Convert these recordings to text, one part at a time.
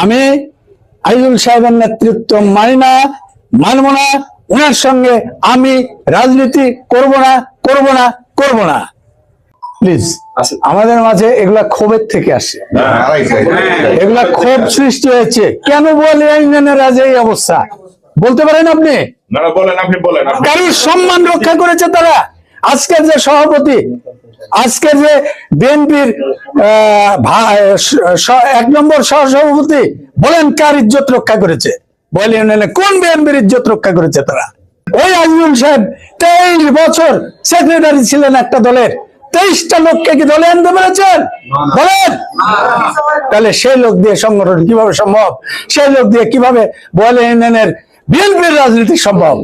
আমি আজিজুল সাহেবের নেতৃত্ব মানি না, মানব না। ওনার সঙ্গে আমি রাজনীতি করব না, করব না, করব না। প্লিজ, আমাদের মাঝে এগুলা ক্ষোভের থেকে আসে, এগুলা ক্ষোভ সৃষ্টি হয়েছে। কেন বলে ইউনিয়নের আজ এই অবস্থা বলতে পারেন আপনি? কারোর সম্মান রক্ষা করেছে তারা। আজকের যে সভাপতি, আজকের যে বিএনপির 1 নম্বর সহসভাপতি, বলেন কার ইজ্জত রক্ষা করেছে? বলে কোন বিএনপির ইজ্জত রক্ষা করেছে তারা? ওই আজিজুল সাহেব 23 বছর সেক্রেটারি ছিলেন একটা দলের। 23টা লোককে কি দলে আনতে পেরেছেন? বলেন। তাহলে সেই লোক দিয়ে সংগঠন কিভাবে সম্ভব? সেই লোক দিয়ে কিভাবে বলে ইউনিয়নের বিএনপির রাজনীতি সম্ভব?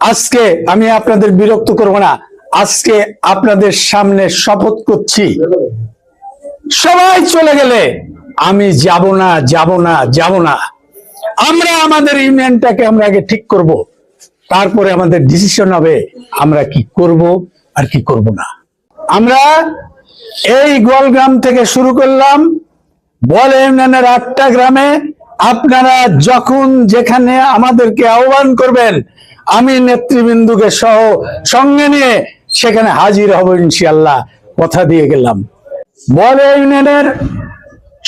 আজকে আমি আপনাদের বিরক্ত করব না। আজকে আপনাদের সামনে শপথ করছি, সবাই চলে গেলে আমি যাব না, যাব না, যাব না। আমরা আমাদের ইউনিয়নটাকে আমরা আগে ঠিক করব, তারপরে আমাদের ডিসিশন হবে আমরা কি করব আর কি করব না। আমরা এই গোয়ালগ্রাম থেকে শুরু করলাম, বলে ইউনিয়নের 8টা গ্রামে। আপনারা যখন যেখানে আমাদেরকে আহ্বান করবেন, আমি নেতৃবৃন্দকে সহ সঙ্গে নিয়ে সেখানে হাজির হব ইনশাআল্লাহ, কথা দিয়ে গেলাম। বলে ইউনিয়নের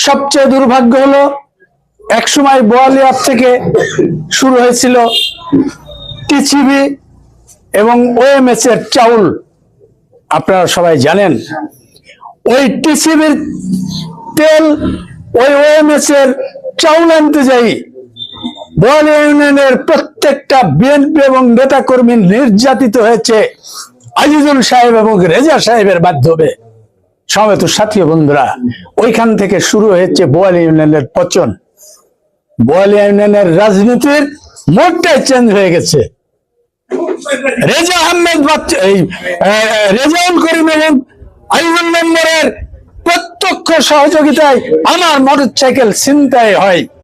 সবচেয়ে দুর্ভাগ্য হলো, একসময় বোয়ালিয়ার থেকে শুরু হয়েছিল টিসিবি এবং ওএমএস এর চাউল। আপনারা সবাই জানেন, ওই টিসিবির তেল ওই ওএমএস এর চাউল আনতে যাই বোয়ালিয়া ইউনিয়নের প্রত্যেকটা বিএনপি এবং নেতা কর্মী নির্যাতিত হয়েছে আজিজুল সাহেব এবং রেজা সাহেবের মাধ্যমে। সমেত সাথী বন্ধুরা, ওইখান থেকে শুরু হয়েছে বোয়ালিয়া ইউনিয়নের পচন। বোয়ালিয়া ইউনিয়নের রাজনীতির মোড়টাই চেঞ্জ হয়ে গেছে। রেজা আহমেদ, রেজাউল করিম এবং আইজুল মেম্বারের প্রত্যক্ষ সহযোগিতায় আমার মোটরসাইকেল ছিনতাই হয়।